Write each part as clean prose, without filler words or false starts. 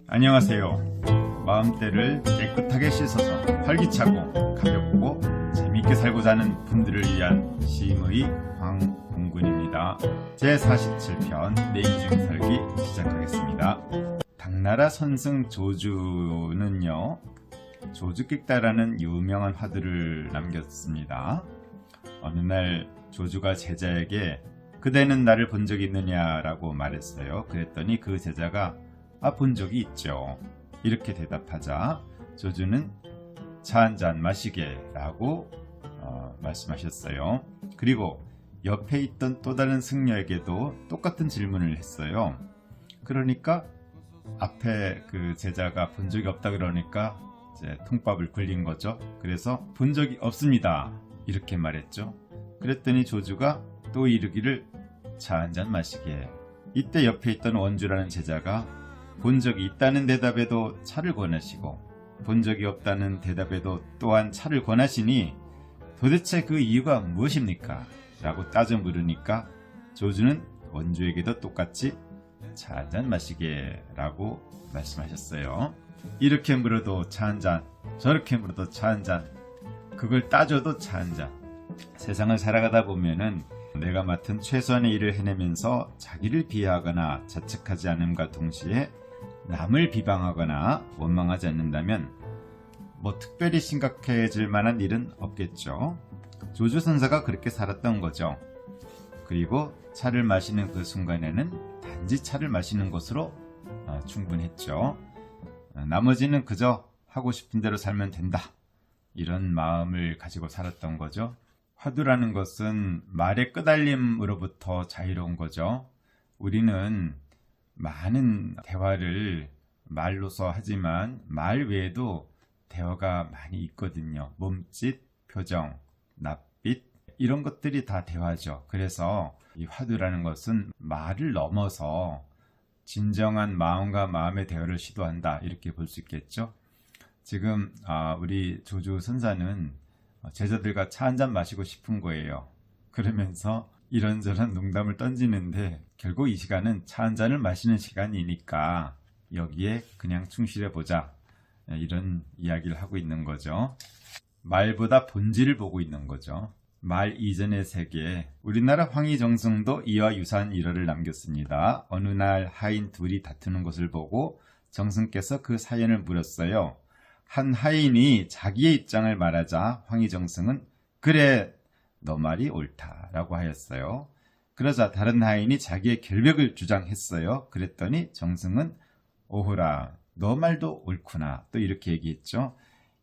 안녕하세요. 마음대를 깨끗하게 씻어서 활기차고 가볍고 재미있게 살고자 하는 분들을 위한 시임의 황봉근입니다. 제47편 내 인생 살기 시작하겠습니다. 당나라 선승 조주는요, 조주객다라는 유명한 화두를 남겼습니다. 어느 날 조주가 제자에게 그대는 나를 본 적이 있느냐라고 말했어요. 그랬더니 그 제자가 본 적이 있죠. 이렇게 대답하자 조주는 차 한 잔 마시게 라고 말씀하셨어요. 그리고 옆에 있던 또 다른 승려에게도 똑같은 질문을 했어요. 그러니까 앞에 그 제자가 본 적이 없다 그러니까 이제 통밥을 굴린 거죠. 그래서 본 적이 없습니다 이렇게 말했죠. 그랬더니 조주가 또 이르기를 차 한 잔 마시게. 이때 옆에 있던 원주라는 제자가 본 적이 있다는 대답에도 차를 권하시고 본 적이 없다는 대답에도 또한 차를 권하시니 도대체 그 이유가 무엇입니까? 라고 따져 물으니까 조주는 원주에게도 똑같이 차 한 잔 마시게 라고 말씀하셨어요. 이렇게 물어도 차 한 잔, 저렇게 물어도 차 한 잔, 그걸 따져도 차 한 잔. 세상을 살아가다 보면은 내가 맡은 최소한의 일을 해내면서 자기를 비하하거나 자책하지 않음과 동시에 남을 비방하거나 원망하지 않는다면 특별히 심각해질 만한 일은 없겠죠. 조주 선사가 그렇게 살았던 거죠. 그리고 차를 마시는 그 순간에는 단지 차를 마시는 것으로 충분했죠. 나머지는 그저 하고 싶은 대로 살면 된다, 이런 마음을 가지고 살았던 거죠. 화두라는 것은 말의 끄달림으로부터 자유로운 거죠. 우리는 많은 대화를 말로서 하지만 말 외에도 대화가 많이 있거든요. 몸짓, 표정, 낯빛, 이런 것들이 다 대화죠. 그래서 이 화두라는 것은 말을 넘어서 진정한 마음과 마음의 대화를 시도한다, 이렇게 볼 수 있겠죠. 지금 우리 조주 선사는 제자들과 차 한 잔 마시고 싶은 거예요. 그러면서 이런저런 농담을 던지는데 결국 이 시간은 차 한 잔을 마시는 시간이니까 여기에 그냥 충실해보자, 이런 이야기를 하고 있는 거죠. 말보다 본질을 보고 있는 거죠. 말 이전의 세계. 우리나라 황희정승도 이와 유사한 일화를 남겼습니다. 어느 날 하인 둘이 다투는 것을 보고 정승께서 그 사연을 물었어요. 한 하인이 자기의 입장을 말하자 황희정승은 그래, 너 말이 옳다라고 하였어요. 그러자 다른 하인이 자기의 결백을 주장했어요. 그랬더니 정승은 오호라, 너 말도 옳구나, 또 이렇게 얘기했죠.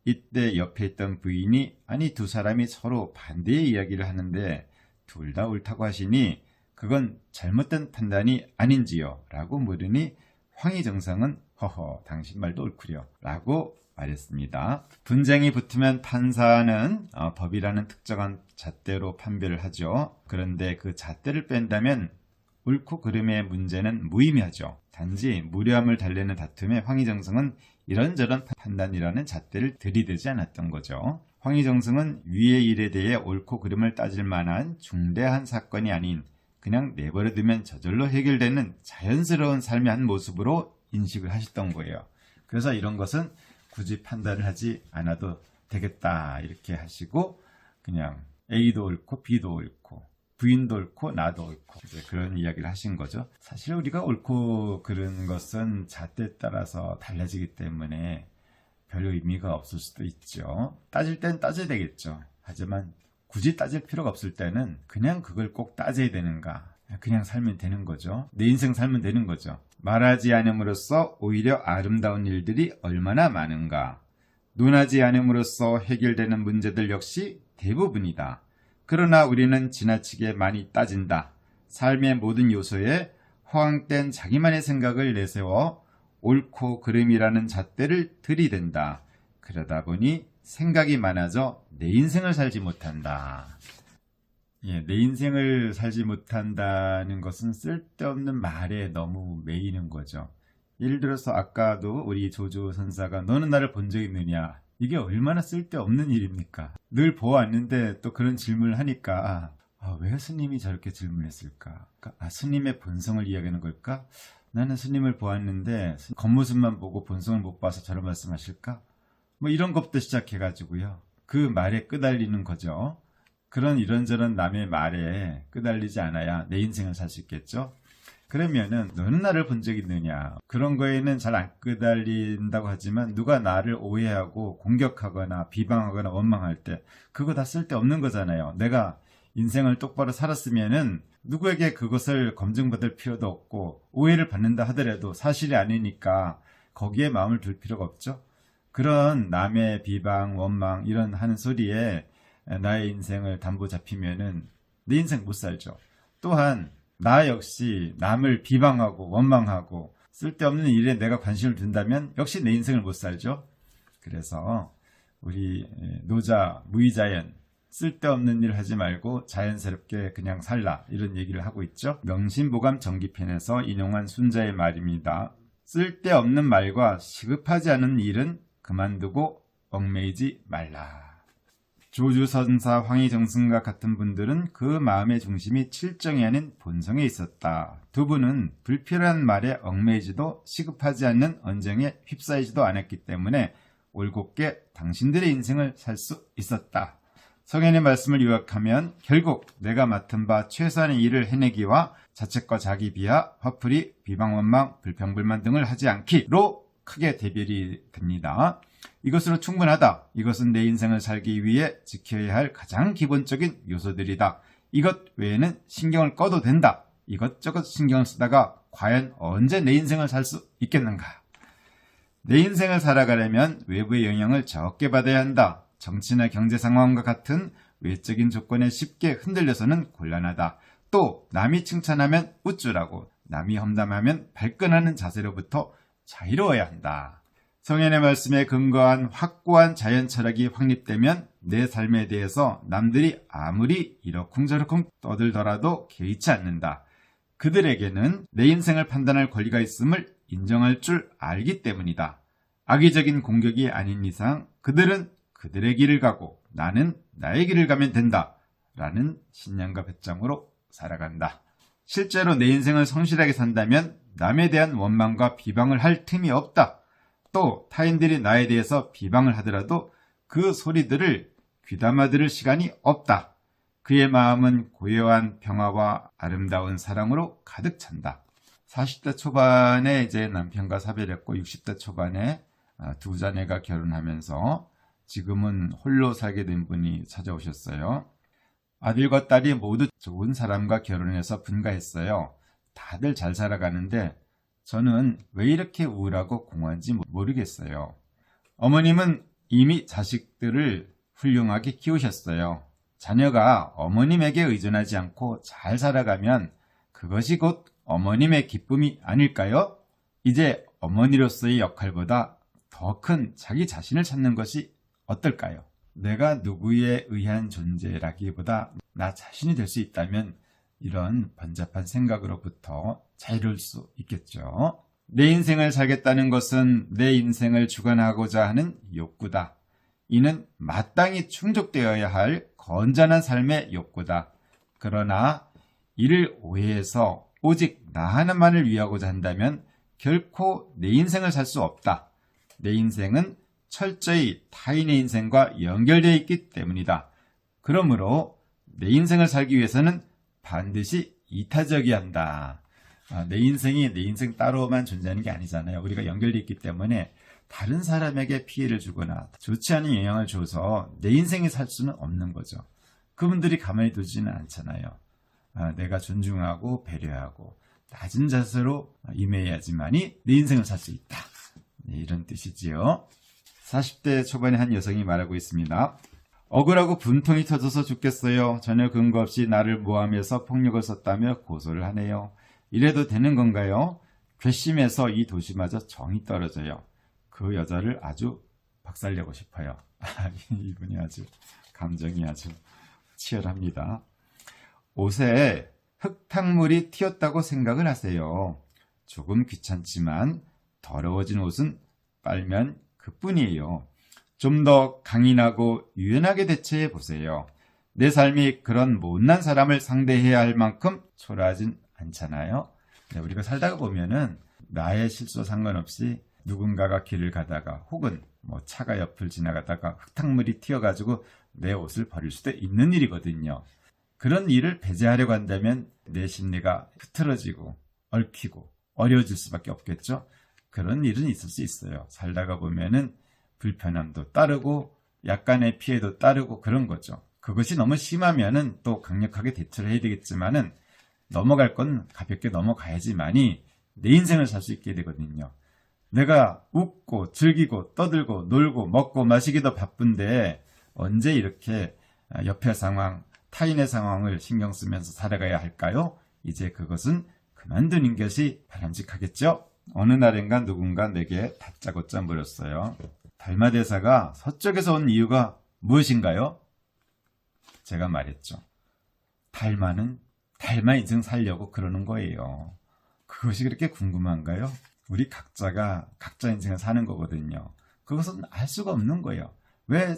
이때 옆에 있던 부인이 아니 두 사람이 서로 반대의 이야기를 하는데 둘 다 옳다고 하시니 그건 잘못된 판단이 아닌지요? 라고 물으니 황희정승은 허허, 당신 말도 옳구려 라고 말했습니다. 분쟁이 붙으면 판사는 법이라는 특정한 잣대로 판별을 하죠. 그런데 그 잣대를 뺀다면 옳고 그름의 문제는 무의미하죠. 단지 무례함을 달래는 다툼에 황희정승은 이런저런 판단이라는 잣대를 들이대지 않았던 거죠. 황희정승은 위의 일에 대해 옳고 그름을 따질 만한 중대한 사건이 아닌 그냥 내버려두면 저절로 해결되는 자연스러운 삶의 한 모습으로 인식을 하셨던 거예요. 그래서 이런 것은 굳이 판단을 하지 않아도 되겠다, 이렇게 하시고 그냥 A도 옳고 B도 옳고 부인도 옳고 나도 옳고 그런 이야기를 하신 거죠. 사실 우리가 옳고 그런 것은 잣대에 따라서 달라지기 때문에 별 의미가 없을 수도 있죠. 따질 땐 따져야 되겠죠. 하지만 굳이 따질 필요가 없을 때는 그냥 그걸 꼭 따져야 되는가, 그냥 살면 되는 거죠. 내 인생 살면 되는 거죠. 말하지 않음으로써 오히려 아름다운 일들이 얼마나 많은가. 논하지 않음으로써 해결되는 문제들 역시 대부분이다. 그러나 우리는 지나치게 많이 따진다. 삶의 모든 요소에 허황된 자기만의 생각을 내세워 옳고 그름이라는 잣대를 들이댄다. 그러다 보니 생각이 많아져 내 인생을 살지 못한다. 내 인생을 살지 못한다는 것은 쓸데없는 말에 너무 매이는 거죠. 예를 들어서 아까도 우리 조주 선사가 너는 나를 본 적 있느냐, 이게 얼마나 쓸데없는 일입니까? 늘 보았는데 또 그런 질문을 하니까 왜 스님이 저렇게 질문했을까? 스님의 본성을 이야기하는 걸까? 나는 스님을 보았는데 겉모습만 보고 본성을 못 봐서 저런 말씀하실까? 뭐 이런 것부터 시작해가지고요. 그 말에 끄달리는 거죠. 그런 이런저런 남의 말에 끄달리지 않아야 내 인생을 살 수 있겠죠. 그러면은 너는 나를 본 적 있느냐? 그런 거에는 잘 안 끄달린다고 하지만 누가 나를 오해하고 공격하거나 비방하거나 원망할 때 그거 다 쓸데없는 거잖아요. 내가 인생을 똑바로 살았으면은 누구에게 그것을 검증받을 필요도 없고 오해를 받는다 하더라도 사실이 아니니까 거기에 마음을 둘 필요가 없죠. 그런 남의 비방, 원망 이런 하는 소리에 나의 인생을 담보 잡히면은 내 인생 못 살죠. 또한 나 역시 남을 비방하고 원망하고 쓸데없는 일에 내가 관심을 둔다면 역시 내 인생을 못 살죠. 그래서 우리 노자, 무의자연 쓸데없는 일 하지 말고 자연스럽게 그냥 살라 이런 얘기를 하고 있죠. 명심보감 정기편에서 인용한 순자의 말입니다. 쓸데없는 말과 시급하지 않은 일은 그만두고 얽매이지 말라. 조주선사 황희정승과 같은 분들은 그 마음의 중심이 칠정이 아닌 본성에 있었다. 두 분은 불필요한 말에 얽매이지도 시급하지 않는 언쟁에 휩싸이지도 않았기 때문에 올곧게 당신들의 인생을 살 수 있었다. 성현의 말씀을 요약하면 결국 내가 맡은 바 최소한의 일을 해내기와 자책과 자기 비하, 화풀이, 비방, 원망, 불평불만 등을 하지 않기로 크게 대별이 됩니다. 이것으로 충분하다. 이것은 내 인생을 살기 위해 지켜야 할 가장 기본적인 요소들이다. 이것 외에는 신경을 꺼도 된다. 이것저것 신경을 쓰다가 과연 언제 내 인생을 살 수 있겠는가? 내 인생을 살아가려면 외부의 영향을 적게 받아야 한다. 정치나 경제 상황과 같은 외적인 조건에 쉽게 흔들려서는 곤란하다. 또 남이 칭찬하면 우쭐하고 남이 험담하면 발끈하는 자세로부터 자유로워야 한다. 성현의 말씀에 근거한 확고한 자연 철학이 확립되면 내 삶에 대해서 남들이 아무리 이러쿵저러쿵 떠들더라도 개의치 않는다. 그들에게는 내 인생을 판단할 권리가 있음을 인정할 줄 알기 때문이다. 악의적인 공격이 아닌 이상 그들은 그들의 길을 가고 나는 나의 길을 가면 된다. 라는 신념과 배짱으로 살아간다. 실제로 내 인생을 성실하게 산다면 남에 대한 원망과 비방을 할 틈이 없다. 또 타인들이 나에 대해서 비방을 하더라도 그 소리들을 귀담아 들을 시간이 없다. 그의 마음은 고요한 평화와 아름다운 사랑으로 가득 찬다. 40대 초반에 이제 남편과 사별했고 60대 초반에 두 자매가 결혼하면서 지금은 홀로 살게 된 분이 찾아오셨어요. 아들과 딸이 모두 좋은 사람과 결혼해서 분가했어요. 다들 잘 살아가는데 저는 왜 이렇게 우울하고 공허한지 모르겠어요. 어머님은 이미 자식들을 훌륭하게 키우셨어요. 자녀가 어머님에게 의존하지 않고 잘 살아가면 그것이 곧 어머님의 기쁨이 아닐까요? 이제 어머니로서의 역할보다 더 큰 자기 자신을 찾는 것이 어떨까요? 내가 누구에 의한 존재라기보다 나 자신이 될 수 있다면 이런 번잡한 생각으로부터 자유로울 수 있겠죠. 내 인생을 살겠다는 것은 내 인생을 주관하고자 하는 욕구다. 이는 마땅히 충족되어야 할 건전한 삶의 욕구다. 그러나 이를 오해해서 오직 나 하나만을 위하고자 한다면 결코 내 인생을 살 수 없다. 내 인생은 철저히 타인의 인생과 연결되어 있기 때문이다. 그러므로 내 인생을 살기 위해서는 반드시 이타적이어야 한다. 내 인생이 내 인생 따로만 존재하는 게 아니잖아요. 우리가 연결되어 있기 때문에 다른 사람에게 피해를 주거나 좋지 않은 영향을 줘서 내 인생이 살 수는 없는 거죠. 그분들이 가만히 두지는 않잖아요. 내가 존중하고 배려하고 낮은 자세로 임해야지만이 내 인생을 살 수 있다. 네, 이런 뜻이지요. 40대 초반의 한 여성이 말하고 있습니다. 억울하고 분통이 터져서 죽겠어요. 전혀 근거 없이 나를 모함해서 폭력을 썼다며 고소를 하네요. 이래도 되는 건가요? 괘씸해서 이 도시마저 정이 떨어져요. 그 여자를 아주 박살내고 싶어요. 이분이 아주 감정이 아주 치열합니다. 옷에 흙탕물이 튀었다고 생각을 하세요. 조금 귀찮지만 더러워진 옷은 빨면 그뿐이에요. 좀 더 강인하고 유연하게 대처해 보세요. 내 삶이 그런 못난 사람을 상대해야 할 만큼 초라하진 않잖아요. 우리가 살다가 보면은 나의 실수와 상관없이 누군가가 길을 가다가 혹은 차가 옆을 지나가다가 흙탕물이 튀어가지고 내 옷을 버릴 수도 있는 일이거든요. 그런 일을 배제하려고 한다면 내 심리가 흐트러지고 얽히고 어려워질 수밖에 없겠죠. 그런 일은 있을 수 있어요. 살다가 보면은 불편함도 따르고 약간의 피해도 따르고 그런 거죠. 그것이 너무 심하면은 또 강력하게 대처를 해야 되겠지만은 넘어갈 건 가볍게 넘어가야지만이 내 인생을 살 수 있게 되거든요. 내가 웃고 즐기고 떠들고 놀고 먹고 마시기도 바쁜데 언제 이렇게 옆의 상황, 타인의 상황을 신경 쓰면서 살아가야 할까요? 이제 그것은 그만두는 것이 바람직하겠죠? 어느 날인가 누군가 내게 다짜고짜 물었어요. 달마대사가 서쪽에서 온 이유가 무엇인가요? 제가 말했죠. 달마는 달마 인생 살려고 그러는 거예요. 그것이 그렇게 궁금한가요? 우리 각자가 각자 인생을 사는 거거든요. 그것은 알 수가 없는 거예요. 왜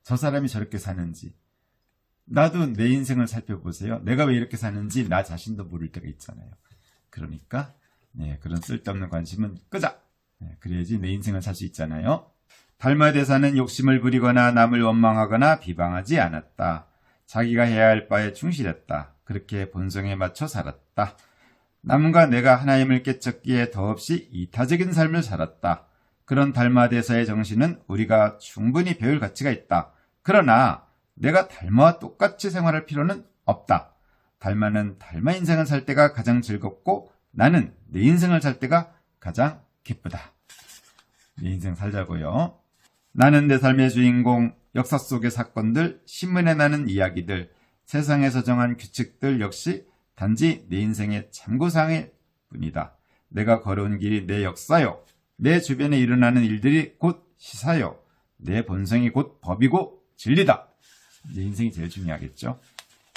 저 사람이 저렇게 사는지. 나도 내 인생을 살펴보세요. 내가 왜 이렇게 사는지 나 자신도 모를 때가 있잖아요. 그러니까 그런 쓸데없는 관심은 끄자. 그래야지 내 인생을 살 수 있잖아요. 달마대사는 욕심을 부리거나 남을 원망하거나 비방하지 않았다. 자기가 해야 할 바에 충실했다. 그렇게 본성에 맞춰 살았다. 남과 내가 하나임을 깨쳤기에 더없이 이타적인 삶을 살았다. 그런 달마대사의 정신은 우리가 충분히 배울 가치가 있다. 그러나 내가 달마와 똑같이 생활할 필요는 없다. 달마는 달마 인생을 살 때가 가장 즐겁고 나는 내 인생을 살 때가 가장 기쁘다. 내 인생 살자고요. 나는 내 삶의 주인공, 역사 속의 사건들, 신문에 나는 이야기들, 세상에서 정한 규칙들 역시 단지 내 인생의 참고사항일 뿐이다. 내가 걸어온 길이 내 역사요. 내 주변에 일어나는 일들이 곧 시사요. 내 본성이 곧 법이고 진리다. 내 인생이 제일 중요하겠죠.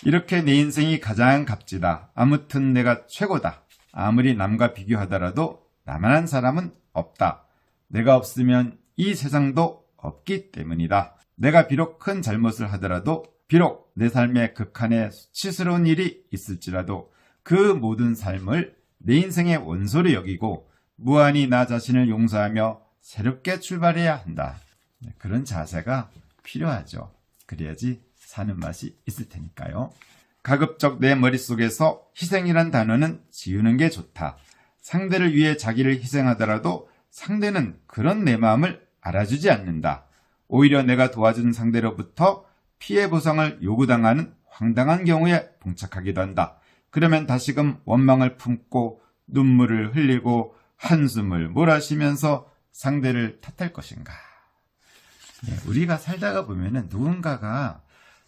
이렇게 내 인생이 가장 값지다. 아무튼 내가 최고다. 아무리 남과 비교하더라도 나만한 사람은 없다. 내가 없으면 이 세상도 없기 때문이다. 내가 비록 큰 잘못을 하더라도 비록 내 삶의 극한에 수치스러운 일이 있을지라도 그 모든 삶을 내 인생의 원소로 여기고 무한히 나 자신을 용서하며 새롭게 출발해야 한다. 그런 자세가 필요하죠. 그래야지 사는 맛이 있을 테니까요. 가급적 내 머릿속에서 희생이란 단어는 지우는 게 좋다. 상대를 위해 자기를 희생하더라도 상대는 그런 내 마음을 알아주지 않는다. 오히려 내가 도와준 상대로부터 피해 보상을 요구당하는 황당한 경우에 봉착하기도 한다. 그러면 다시금 원망을 품고 눈물을 흘리고 한숨을 몰아쉬면서 상대를 탓할 것인가. 우리가 살다가 보면은 누군가가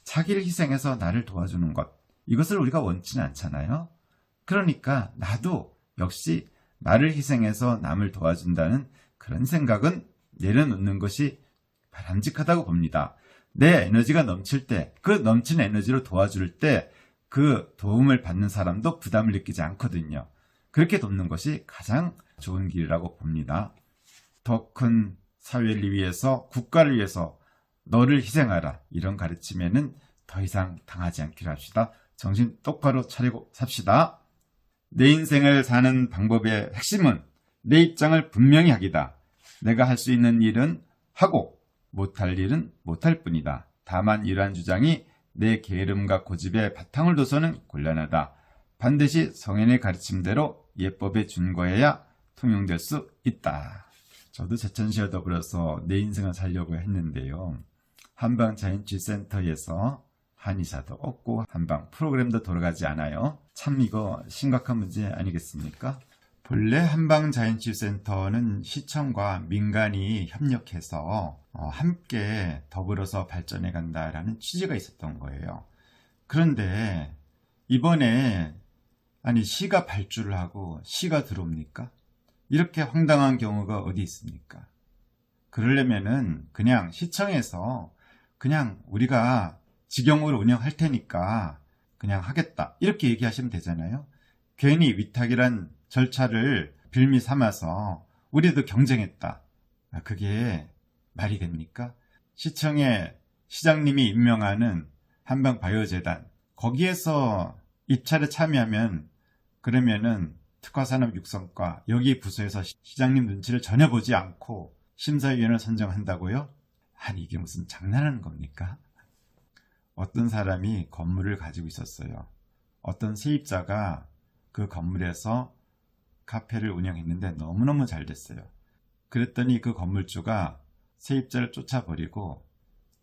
자기를 희생해서 나를 도와주는 것, 이것을 우리가 원치는 않잖아요. 그러니까 나도 역시 나를 희생해서 남을 도와준다는 그런 생각은 내려놓는 것이 바람직하다고 봅니다. 내 에너지가 넘칠 때, 그 넘치는 에너지로 도와줄 때 그 도움을 받는 사람도 부담을 느끼지 않거든요. 그렇게 돕는 것이 가장 좋은 길이라고 봅니다. 더 큰 사회를 위해서, 국가를 위해서 너를 희생하라, 이런 가르침에는 더 이상 당하지 않기로 합시다. 정신 똑바로 차리고 삽시다. 내 인생을 사는 방법의 핵심은 내 입장을 분명히 하기다. 내가 할 수 있는 일은 하고 못할 일은 못할 뿐이다. 다만 이러한 주장이 내 게으름과 고집에 바탕을 둬서는 곤란하다. 반드시 성인의 가르침대로 예법에 준거해야 통용될 수 있다. 저도 제천시와 더불어서 내 인생을 살려고 했는데요. 한방자연치유센터에서 한의사도 없고 한방 프로그램도 돌아가지 않아요. 참 이거 심각한 문제 아니겠습니까? 본래 한방자연치유센터는 시청과 민간이 협력해서 함께 더불어서 발전해 간다라는 취지가 있었던 거예요. 그런데 이번에 시가 발주를 하고 시가 들어옵니까? 이렇게 황당한 경우가 어디 있습니까? 그러려면은 그냥 시청에서 그냥 우리가 직영으로 운영할 테니까 그냥 하겠다, 이렇게 얘기하시면 되잖아요. 괜히 위탁이란 절차를 빌미 삼아서 우리도 경쟁했다. 그게 말이 됩니까? 시청의 시장님이 임명하는 한방바이오재단, 거기에서 입찰에 참여하면 그러면은 특화산업 육성과 여기 부서에서 시장님 눈치를 전혀 보지 않고 심사위원을 선정한다고요? 아니 이게 무슨 장난하는 겁니까? 어떤 사람이 건물을 가지고 있었어요. 어떤 세입자가 그 건물에서 카페를 운영했는데 너무너무 잘 됐어요. 그랬더니 그 건물주가 세입자를 쫓아버리고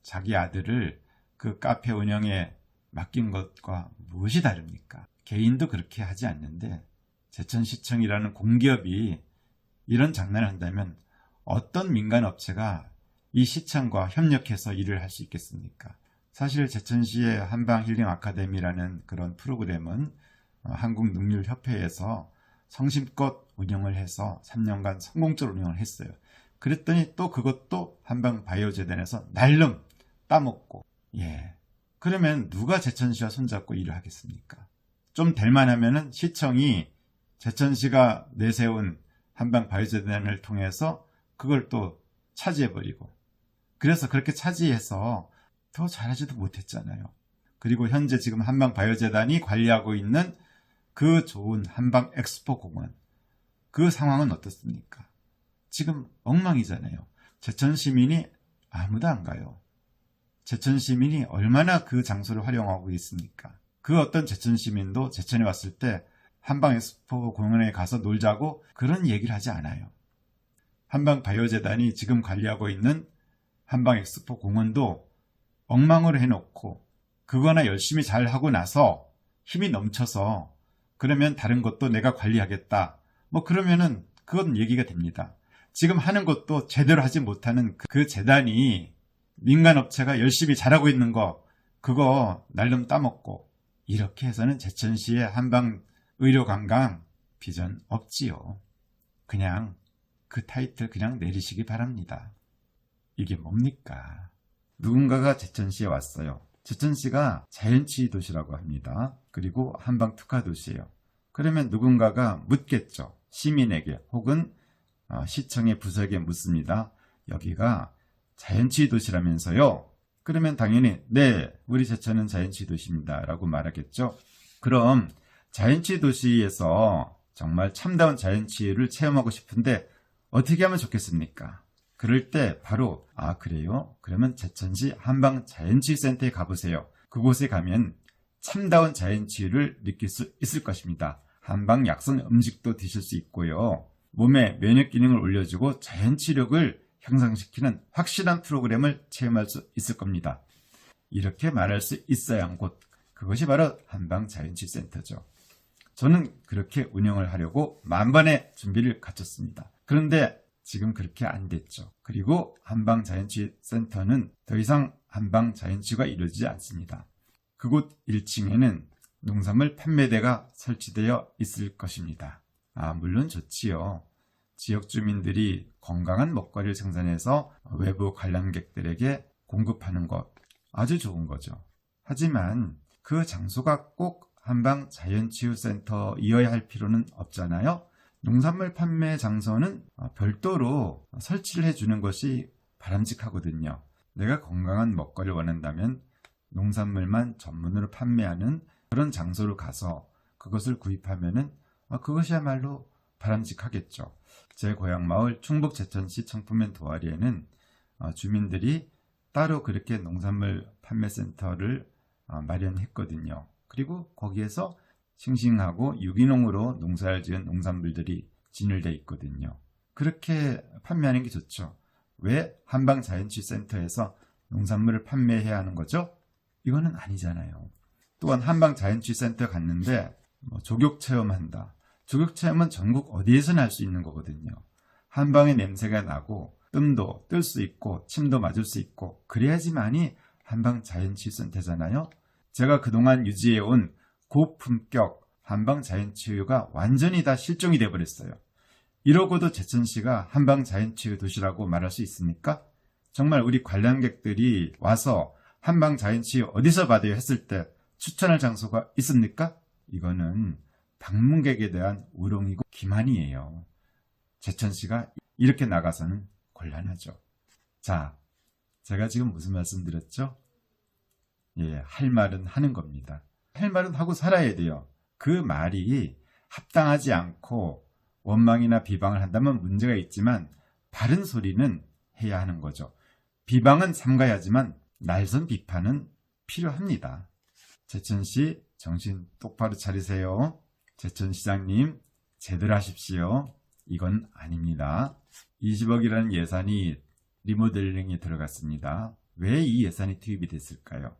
자기 아들을 그 카페 운영에 맡긴 것과 무엇이 다릅니까? 개인도 그렇게 하지 않는데 제천시청이라는 공기업이 이런 장난을 한다면 어떤 민간업체가 이 시청과 협력해서 일을 할 수 있겠습니까? 사실 제천시의 한방힐링아카데미라는 그런 프로그램은 한국능률협회에서 성심껏 운영을 해서 3년간 성공적으로 운영을 했어요. 그랬더니 또 그것도 한방바이오재단에서 날름 따먹고, 그러면 누가 제천시와 손잡고 일을 하겠습니까? 좀 될만하면은 시청이 제천시가 내세운 한방바이오재단을 통해서 그걸 또 차지해버리고, 그래서 그렇게 차지해서 더 잘하지도 못했잖아요. 그리고 현재 지금 한방바이오재단이 관리하고 있는 그 좋은 한방엑스포공원, 그 상황은 어떻습니까? 지금 엉망이잖아요. 제천시민이 아무도 안 가요. 제천시민이 얼마나 그 장소를 활용하고 있습니까? 그 어떤 제천시민도 제천에 왔을 때 한방엑스포공원에 가서 놀자고 그런 얘기를 하지 않아요. 한방바이오재단이 지금 관리하고 있는 한방엑스포공원도 엉망으로 해놓고 그거나 열심히 잘 하고 나서 힘이 넘쳐서 그러면 다른 것도 내가 관리하겠다. 그러면은 그건 얘기가 됩니다. 지금 하는 것도 제대로 하지 못하는 그 재단이 민간업체가 열심히 잘하고 있는 거 그거 날름 따먹고 이렇게 해서는 제천시의 한방의료관광 비전 없지요. 그냥 그 타이틀 그냥 내리시기 바랍니다. 이게 뭡니까? 누군가가 제천시에 왔어요. 제천시가 자연치유 도시라고 합니다. 그리고 한방특화도시예요. 그러면 누군가가 묻겠죠. 시민에게 혹은 시청의 부서에게 묻습니다. 여기가 자연치유 도시라면서요? 그러면 당연히 네, 우리 제천은 자연치유 도시입니다 라고 말하겠죠. 그럼 자연치유 도시에서 정말 참다운 자연치유를 체험하고 싶은데 어떻게 하면 좋겠습니까? 그럴 때 바로 그래요? 그러면 제천시 한방자연치유센터에 가보세요. 그곳에 가면 참다운 자연치유를 느낄 수 있을 것입니다. 한방약성 음식도 드실 수 있고요. 몸의 면역기능을 올려주고 자연치력을 향상시키는 확실한 프로그램을 체험할 수 있을 겁니다. 이렇게 말할 수 있어야 한 곳, 그것이 바로 한방자연치유센터죠. 저는 그렇게 운영을 하려고 만번의 준비를 갖췄습니다. 그런데 지금 그렇게 안 됐죠. 그리고 한방자연치유센터는 더 이상 한방자연치유가 이루어지지 않습니다. 그곳 1층에는 농산물 판매대가 설치되어 있을 것입니다. 물론 좋지요. 지역 주민들이 건강한 먹거리를 생산해서 외부 관람객들에게 공급하는 것 아주 좋은 거죠. 하지만 그 장소가 꼭 한방자연치유센터이어야 할 필요는 없잖아요. 농산물 판매 장소는 별도로 설치를 해주는 것이 바람직하거든요. 내가 건강한 먹거리를 원한다면 농산물만 전문으로 판매하는 그런 장소로 가서 그것을 구입하면은 그것이야말로 바람직하겠죠. 제 고향 마을 충북 제천시 청풍면 도아리에는 주민들이 따로 그렇게 농산물 판매센터를 마련했거든요. 그리고 거기에서 싱싱하고 유기농으로 농사를 지은 농산물들이 진열되어 있거든요. 그렇게 판매하는 게 좋죠. 왜 한방자연치유센터에서 농산물을 판매해야 하는 거죠? 이거는 아니잖아요. 또한 한방자연치유센터 갔는데 족욕체험한다. 족욕체험은 전국 어디에서나 할 수 있는 거거든요. 한방의 냄새가 나고 뜸도 뜰 수 있고 침도 맞을 수 있고 그래야지만이 한방자연치유센터잖아요. 제가 그동안 유지해온 고품격 한방자연치유가 완전히 다 실종이 돼버렸어요. 이러고도 제천시가 한방자연치유 도시라고 말할 수 있습니까? 정말 우리 관람객들이 와서 한방자연치유 어디서 받아요 했을 때 추천할 장소가 있습니까? 이거는 방문객에 대한 우롱이고 기만이에요. 제천시가 이렇게 나가서는 곤란하죠. 자, 제가 지금 무슨 말씀 드렸죠? 할 말은 하는 겁니다. 할 말은 하고 살아야 돼요. 그 말이 합당하지 않고 원망이나 비방을 한다면 문제가 있지만 바른 소리는 해야 하는 거죠. 비방은 삼가야지만 날선 비판은 필요합니다. 제천시 정신 똑바로 차리세요. 제천시장님 제대로 하십시오. 이건 아닙니다. 20억이라는 예산이 리모델링에 들어갔습니다. 왜 이 예산이 투입이 됐을까요?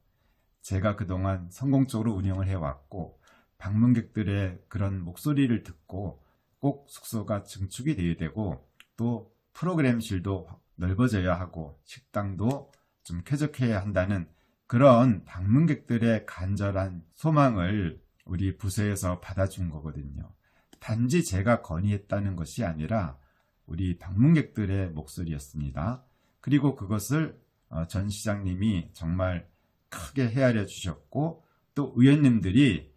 제가 그동안 성공적으로 운영을 해왔고 방문객들의 그런 목소리를 듣고 꼭 숙소가 증축이 되어야 되고 또 프로그램실도 넓어져야 하고 식당도 좀 쾌적해야 한다는 그런 방문객들의 간절한 소망을 우리 부서에서 받아준 거거든요. 단지 제가 건의했다는 것이 아니라 우리 방문객들의 목소리였습니다. 그리고 그것을 전 시장님이 정말 크게 헤아려 주셨고 또 의원님들이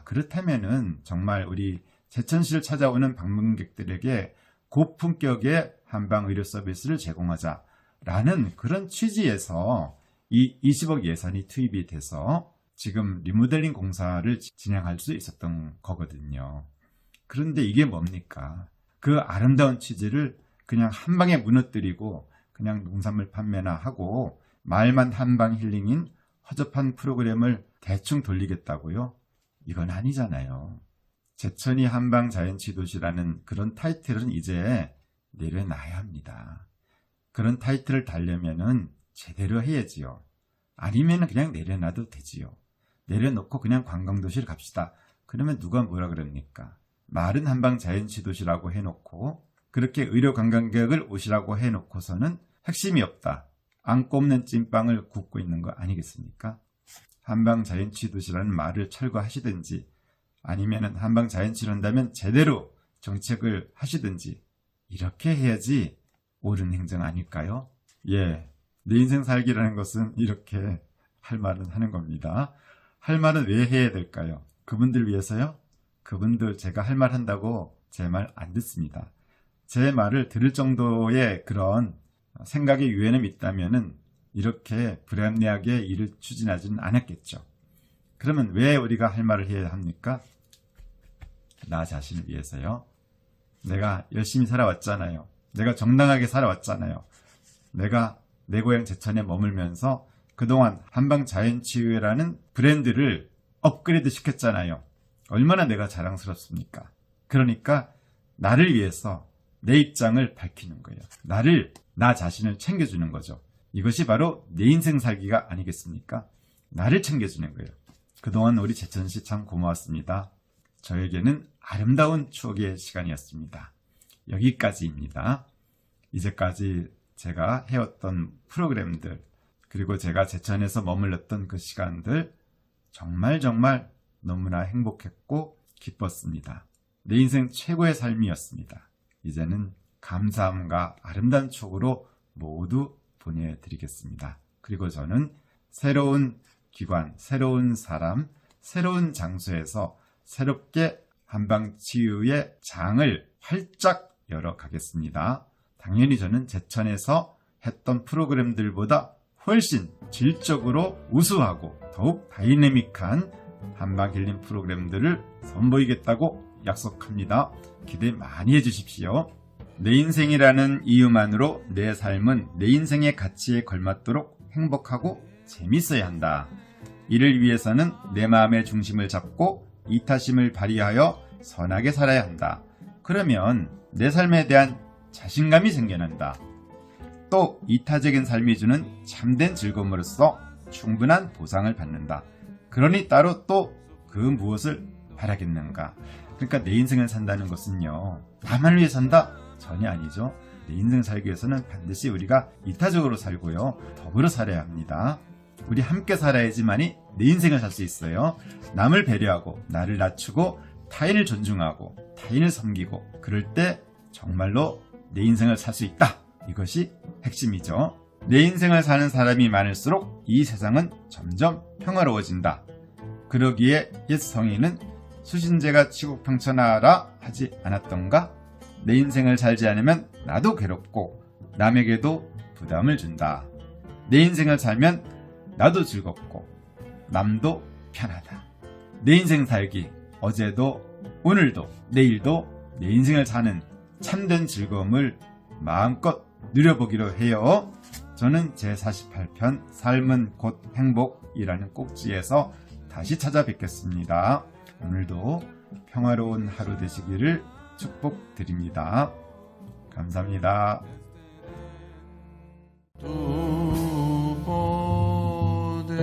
그렇다면은 정말 우리 제천시를 찾아오는 방문객들에게 고품격의 한방 의료 서비스를 제공하자라는 그런 취지에서 이 20억 예산이 투입이 돼서 지금 리모델링 공사를 진행할 수 있었던 거거든요. 그런데 이게 뭡니까? 그 아름다운 취지를 그냥 한 방에 무너뜨리고 그냥 농산물 판매나 하고 말만 한방 힐링인 허접한 프로그램을 대충 돌리겠다고요? 이건 아니잖아요. 제천이 한방 자연치 도시라는 그런 타이틀은 이제 내려놔야 합니다. 그런 타이틀을 달려면은 제대로 해야지요. 아니면은 그냥 내려놔도 되지요. 내려놓고 그냥 관광도시를 갑시다. 그러면 누가 뭐라 그럽니까? 말은 한방 자연치 도시라고 해놓고 그렇게 의료 관광객을 오시라고 해놓고서는 핵심이 없다. 안고 없는 찐빵을 굽고 있는 거 아니겠습니까? 한방 자연치 도시라는 말을 철거하시든지 아니면은 한방 자연치를 한다면 제대로 정책을 하시든지 이렇게 해야지 옳은 행정 아닐까요? 예, 내 인생 살기라는 것은 이렇게 할 말은 하는 겁니다. 할 말은 왜 해야 될까요? 그분들 위해서요? 그분들 제가 할 말 한다고 제 말 안 듣습니다. 제 말을 들을 정도의 그런 생각의 유연함이 있다면은 이렇게 불합리하게 일을 추진하지는 않았겠죠. 그러면 왜 우리가 할 말을 해야 합니까? 나 자신을 위해서요. 내가 열심히 살아왔잖아요. 내가 정당하게 살아왔잖아요. 내가 내 고향 제천에 머물면서 그동안 한방자연치유회라는 브랜드를 업그레이드 시켰잖아요. 얼마나 내가 자랑스럽습니까? 그러니까 나를 위해서 내 입장을 밝히는 거예요. 나 자신을 챙겨주는 거죠. 이것이 바로 내 인생 살기가 아니겠습니까? 나를 챙겨주는 거예요. 그동안 우리 제천시 참 고마웠습니다. 저에게는 아름다운 추억의 시간이었습니다. 여기까지입니다. 이제까지 제가 해왔던 프로그램들 그리고 제가 제천에서 머물렀던 그 시간들 정말 너무나 행복했고 기뻤습니다. 내 인생 최고의 삶이었습니다. 이제는 감사함과 아름다운 추억으로 모두 보내드리겠습니다. 그리고 저는 새로운 기관, 새로운 사람, 새로운 장소에서 새롭게 한방치유의 장을 활짝 열어가겠습니다. 당연히 저는 제천에서 했던 프로그램들보다 훨씬 질적으로 우수하고 더욱 다이내믹한 한방힐링 프로그램들을 선보이겠다고 약속합니다. 기대 많이 해주십시오. 내 인생이라는 이유만으로 내 삶은 내 인생의 가치에 걸맞도록 행복하고 재밌어야 한다. 이를 위해서는 내 마음의 중심을 잡고 이타심을 발휘하여 선하게 살아야 한다. 그러면 내 삶에 대한 자신감이 생겨난다. 또 이타적인 삶이 주는 참된 즐거움으로써 충분한 보상을 받는다. 그러니 따로 또 그 무엇을 바라겠는가. 그러니까 내 인생을 산다는 것은요, 나만 위해 산다? 전혀 아니죠. 내 인생 살기 위해서는 반드시 우리가 이타적으로 살고요, 더불어 살아야 합니다. 우리 함께 살아야지만이 내 인생을 살 수 있어요. 남을 배려하고 나를 낮추고 타인을 존중하고 타인을 섬기고 그럴 때 정말로 내 인생을 살 수 있다. 이것이 핵심이죠. 내 인생을 사는 사람이 많을수록 이 세상은 점점 평화로워진다. 그러기에 옛 성인은 수신제가 치국평천하라 하지 않았던가? 내 인생을 살지 않으면 나도 괴롭고 남에게도 부담을 준다. 내 인생을 살면 나도 즐겁고 남도 편하다. 내 인생 살기 어제도 오늘도 내일도 내 인생을 사는 참된 즐거움을 마음껏 누려보기로 해요. 저는 제48편 삶은 곧 행복이라는 꼭지에서 다시 찾아뵙겠습니다. 오늘도 평화로운 하루 되시기를 축복드립니다. 감사합니다. 두 번에